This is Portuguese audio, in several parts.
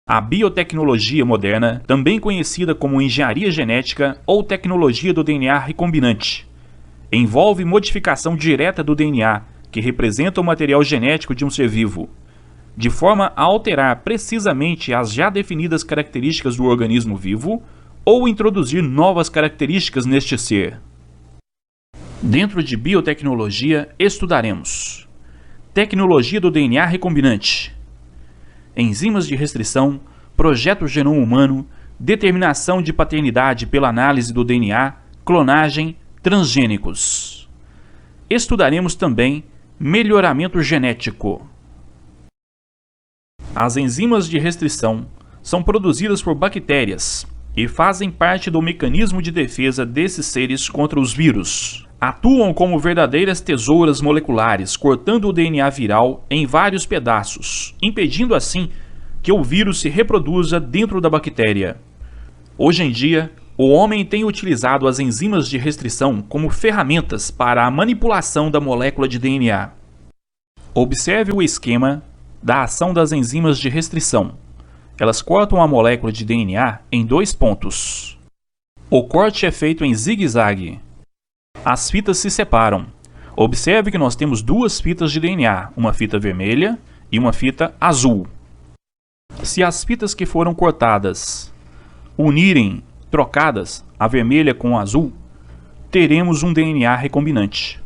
A biotecnologia moderna, também conhecida como engenharia genética ou tecnologia do DNA recombinante, envolve modificação direta do DNA, que representa o material genético de um ser vivo, de forma a alterar precisamente as já definidas características do organismo vivo ou introduzir novas características neste ser. Dentro de biotecnologia, estudaremos tecnologia do DNA recombinante, enzimas de restrição, projeto genoma humano, determinação de paternidade pela análise do DNA, clonagem, transgênicos. Estudaremos também melhoramento genético. As enzimas de restrição são produzidas por bactérias e fazem parte do mecanismo de defesa desses seres contra os vírus. Atuam como verdadeiras tesouras moleculares, cortando o DNA viral em vários pedaços, impedindo assim que o vírus se reproduza dentro da bactéria. Hoje em dia, o homem tem utilizado as enzimas de restrição como ferramentas para a manipulação da molécula de DNA. Observe o esquema da ação das enzimas de restrição. Elas cortam a molécula de DNA em 2 pontos. O corte é feito em zigue-zague. As fitas se separam. Observe que nós temos 2 fitas de DNA, uma fita vermelha e uma fita azul. Se as fitas que foram cortadas unirem, trocadas, a vermelha com a azul, teremos um DNA recombinante.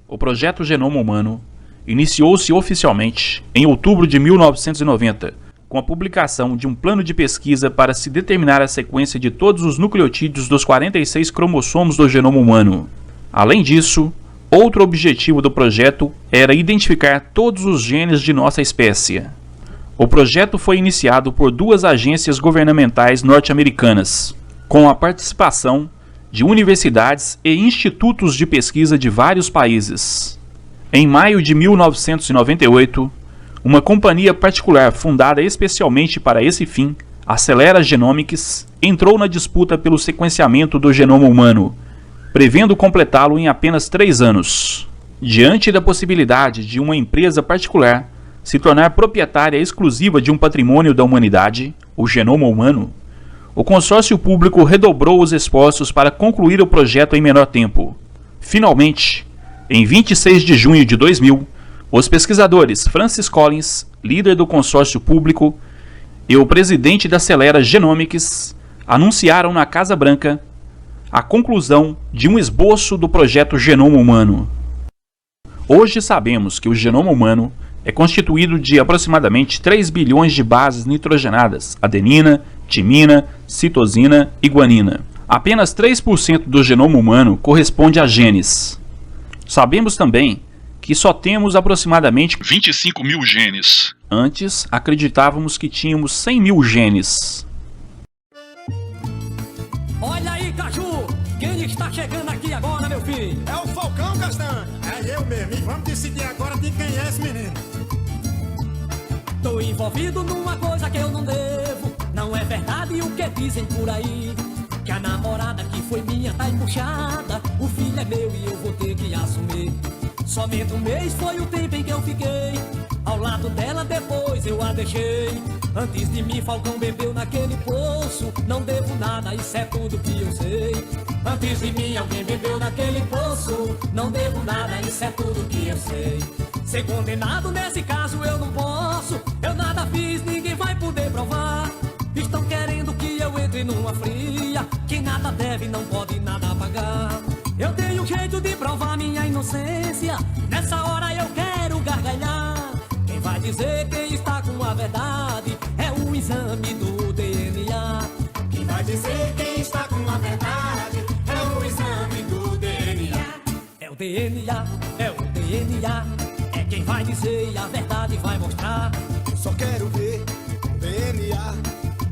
O projeto Genoma Humano iniciou-se oficialmente em outubro de 1990, com a publicação de um plano de pesquisa para se determinar a sequência de todos os nucleotídeos dos 46 cromossomos do genoma humano. Além disso, outro objetivo do projeto era identificar todos os genes de nossa espécie. O projeto foi iniciado por 2 agências governamentais norte-americanas, com a participação de universidades e institutos de pesquisa de vários países. Em maio de 1998, uma companhia particular fundada especialmente para esse fim, a Celera Genomics, entrou na disputa pelo sequenciamento do genoma humano, prevendo completá-lo em apenas 3 anos. Diante da possibilidade de uma empresa particular se tornar proprietária exclusiva de um patrimônio da humanidade, o genoma humano, o consórcio público redobrou os esforços para concluir o projeto em menor tempo. Finalmente, em 26 de junho de 2000, os pesquisadores Francis Collins, líder do consórcio público, e o presidente da Celera Genomics anunciaram na Casa Branca a conclusão de um esboço do projeto Genoma Humano. Hoje sabemos que o genoma humano é constituído de aproximadamente 3 bilhões de bases nitrogenadas, adenina, timina, citosina e guanina. Apenas 3% do genoma humano corresponde a genes. Sabemos também que só temos aproximadamente 25 mil genes. Antes, acreditávamos que tínhamos 100 mil genes. Olha aí, Caju! Quem está chegando aqui agora, meu filho? É o Falcão, Castanho. É eu mesmo. E vamos decidir agora de quem é esse menino. Tô envolvido numa coisa que eu não devo. Não é verdade o que dizem por aí, que a namorada que foi minha tá embuchada. O filho é meu e eu vou ter que assumir. Somente 1 mês foi o tempo em que eu fiquei ao lado dela, depois eu a deixei. Antes de mim Falcão bebeu naquele poço. Não devo nada, isso é tudo que eu sei. Antes de mim alguém bebeu naquele poço. Não devo nada, isso é tudo que eu sei. Ser condenado nesse caso eu não posso. Eu nada fiz, ninguém vai poder provar. Estão querendo que eu entre numa fria. Quem nada deve não pode nada pagar. Eu tenho um jeito de provar minha inocência. Nessa hora eu quero gargalhar. Quem vai dizer quem está com a verdade é o exame do DNA. Quem vai dizer quem está com a verdade é o exame do DNA. É o DNA, é o DNA. É quem vai dizer e a verdade vai mostrar. Só quero ver o DNA,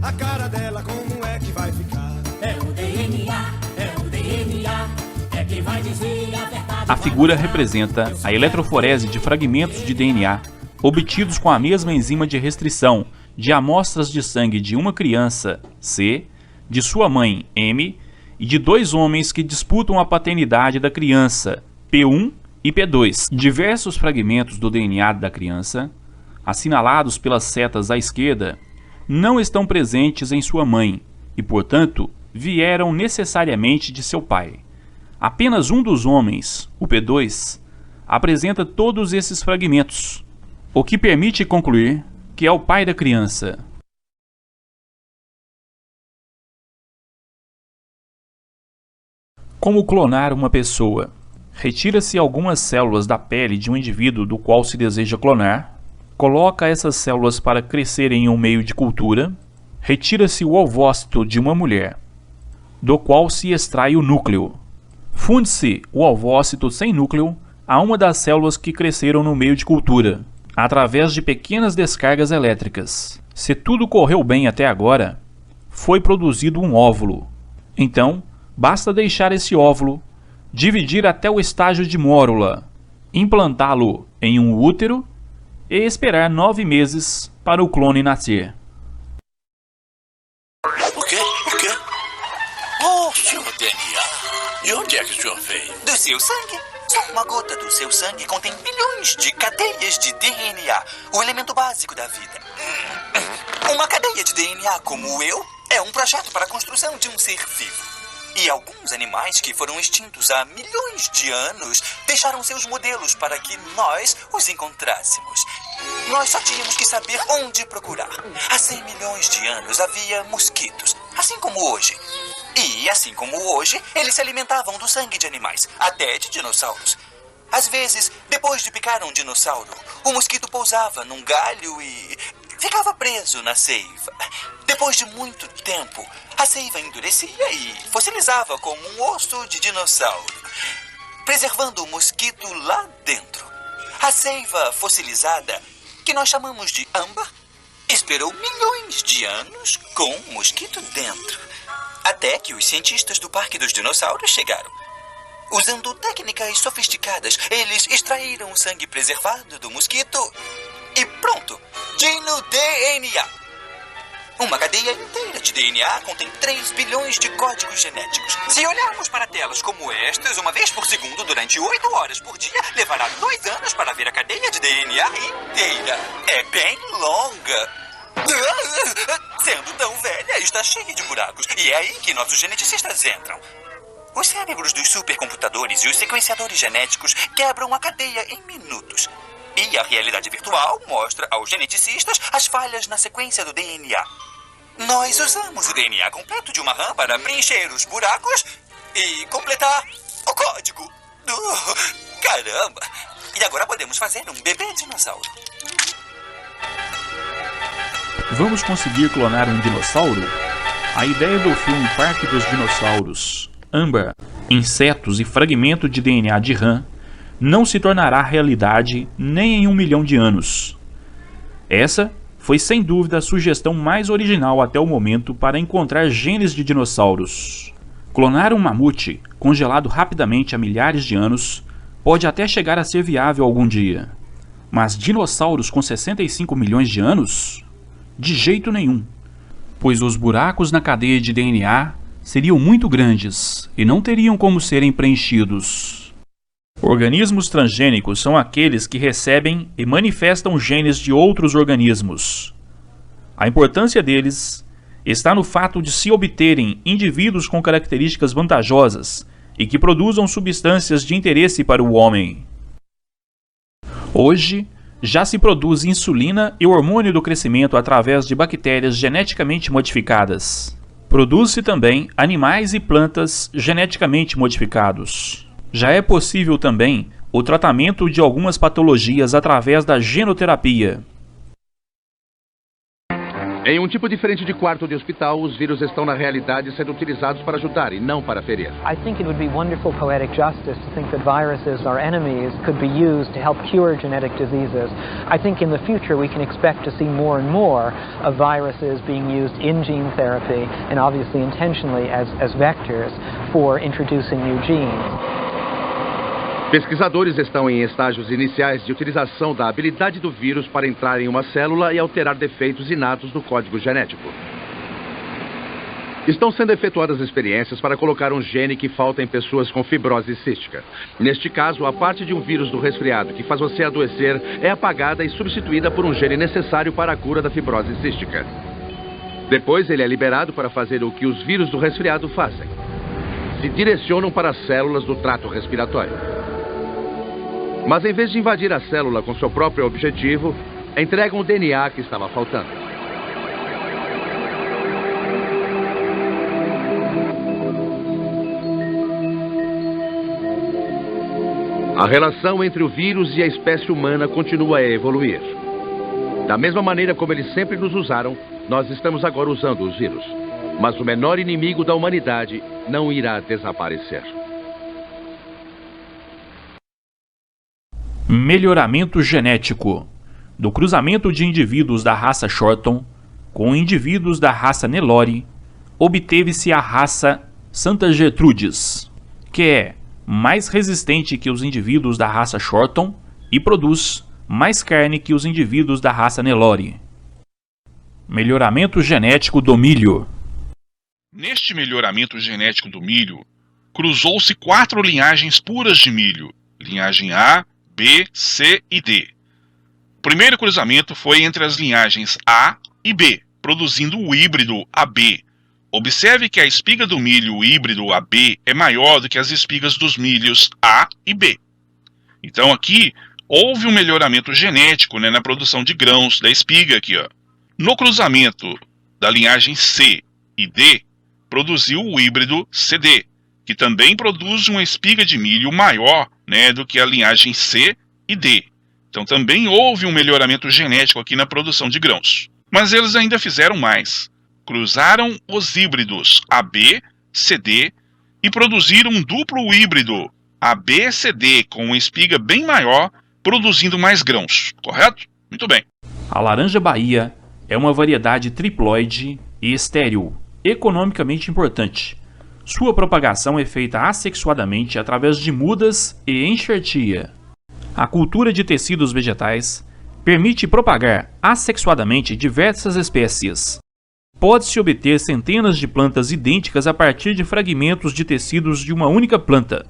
a cara dela como é que vai ficar. É o DNA, é o DNA. É quem vai dizer a verdade. A figura representa a eletroforese de fragmentos de DNA obtidos com a mesma enzima de restrição de amostras de sangue de uma criança, C, de sua mãe, M, e de 2 homens que disputam a paternidade da criança, P1 e P2. Diversos fragmentos do DNA da criança assinalados pelas setas à esquerda, não estão presentes em sua mãe e, portanto, vieram necessariamente de seu pai. Apenas um dos homens, o P2, apresenta todos esses fragmentos, o que permite concluir que é o pai da criança. Como clonar uma pessoa? Retira-se algumas células da pele de um indivíduo do qual se deseja clonar, coloca essas células para crescerem em um meio de cultura, retira-se o ovócito de uma mulher, do qual se extrai o núcleo. Funde-se o ovócito sem núcleo a uma das células que cresceram no meio de cultura, através de pequenas descargas elétricas. Se tudo correu bem até agora, foi produzido um óvulo. Então, basta deixar esse óvulo dividir até o estágio de mórula, implantá-lo em um útero e esperar 9 meses para o clone nascer. O quê? O quê? Oh, senhor DNA. De onde é que o senhor veio? Do seu sangue. Só uma gota do seu sangue contém bilhões de cadeias de DNA, o elemento básico da vida. Uma cadeia de DNA como eu é um projeto para a construção de um ser vivo. E alguns animais que foram extintos há milhões de anos deixaram seus modelos para que nós os encontrássemos. Nós só tínhamos que saber onde procurar. Há 100 milhões de anos havia mosquitos, assim como hoje. E, assim como hoje, eles se alimentavam do sangue de animais, até de dinossauros. Às vezes, depois de picar um dinossauro, o mosquito pousava num galho e ficava preso na seiva. Depois de muito tempo, a seiva endurecia e fossilizava como um osso de dinossauro, preservando o mosquito lá dentro. A seiva fossilizada, que nós chamamos de âmbar, esperou milhões de anos com o mosquito dentro, até que os cientistas do Parque dos Dinossauros chegaram. Usando técnicas sofisticadas, eles extraíram o sangue preservado do mosquito e pronto! Dino-DNA! Uma cadeia inteira de DNA contém 3 bilhões de códigos genéticos. Se olharmos para telas como estas, uma vez por segundo, durante 8 horas por dia, levará 2 anos para ver a cadeia de DNA inteira. É bem longa. Sendo tão velha, está cheia de buracos. E é aí que nossos geneticistas entram. Os cérebros dos supercomputadores e os sequenciadores genéticos quebram a cadeia em minutos. E a realidade virtual mostra aos geneticistas as falhas na sequência do DNA. Nós usamos o DNA completo de uma RAM para preencher os buracos e completar o código. Caramba! E agora podemos fazer um bebê dinossauro. Vamos conseguir clonar um dinossauro? A ideia do filme Parque dos Dinossauros, âmbar, insetos e fragmento de DNA de RAM não se tornará realidade nem em 1 milhão de anos. Essa foi sem dúvida a sugestão mais original até o momento para encontrar genes de dinossauros. Clonar um mamute, congelado rapidamente há milhares de anos, pode até chegar a ser viável algum dia. Mas dinossauros com 65 milhões de anos? De jeito nenhum, pois os buracos na cadeia de DNA seriam muito grandes e não teriam como serem preenchidos. Organismos transgênicos são aqueles que recebem e manifestam genes de outros organismos. A importância deles está no fato de se obterem indivíduos com características vantajosas e que produzam substâncias de interesse para o homem. Hoje, já se produz insulina e hormônio do crescimento através de bactérias geneticamente modificadas. Produz-se também animais e plantas geneticamente modificados. Já é possível também o tratamento de algumas patologias através da genoterapia. Em um tipo diferente de quarto de hospital, os vírus estão na realidade sendo utilizados para ajudar e não para ferir. I think it would be wonderful poetic justice to think that viruses, our enemies, could be used to help cure genetic diseases. I think in the future we can expect to see more and more of viruses being used in gene therapy and obviously intentionally as vectors for introducing new genes. Pesquisadores estão em estágios iniciais de utilização da habilidade do vírus para entrar em uma célula e alterar defeitos inatos no código genético. Estão sendo efetuadas experiências para colocar um gene que falta em pessoas com fibrose cística. Neste caso, a parte de um vírus do resfriado que faz você adoecer é apagada e substituída por um gene necessário para a cura da fibrose cística. Depois, ele é liberado para fazer o que os vírus do resfriado fazem. Se direcionam para as células do trato respiratório. Mas em vez de invadir a célula com seu próprio objetivo, entregam o DNA que estava faltando. A relação entre o vírus e a espécie humana continua a evoluir. Da mesma maneira como eles sempre nos usaram, nós estamos agora usando os vírus. Mas o menor inimigo da humanidade não irá desaparecer. Melhoramento genético. Do cruzamento de indivíduos da raça Shorton com indivíduos da raça Nelore, obteve-se a raça Santa Gertrudis, que é mais resistente que os indivíduos da raça Shorton e produz mais carne que os indivíduos da raça Nelore. Melhoramento genético do milho. Neste melhoramento genético do milho, cruzou-se 4 linhagens puras de milho, linhagem A, B, C e D. O primeiro cruzamento foi entre as linhagens A e B, produzindo o híbrido AB. Observe que a espiga do milho híbrido AB é maior do que as espigas dos milhos A e B. Então aqui houve um melhoramento genético, na produção de grãos da espiga aqui, ó. No cruzamento da linhagem C e D, produziu o híbrido CD, que também produz uma espiga de milho maior, do que a linhagem C e D. Então também houve um melhoramento genético aqui na produção de grãos. Mas eles ainda fizeram mais. Cruzaram os híbridos AB, CD e produziram um duplo híbrido AB-CD com uma espiga bem maior, produzindo mais grãos, correto? Muito bem. A laranja Bahia é uma variedade triploide e estéril, economicamente importante. Sua propagação é feita assexuadamente através de mudas e enxertia. A cultura de tecidos vegetais permite propagar assexuadamente diversas espécies. Pode-se obter centenas de plantas idênticas a partir de fragmentos de tecidos de uma única planta.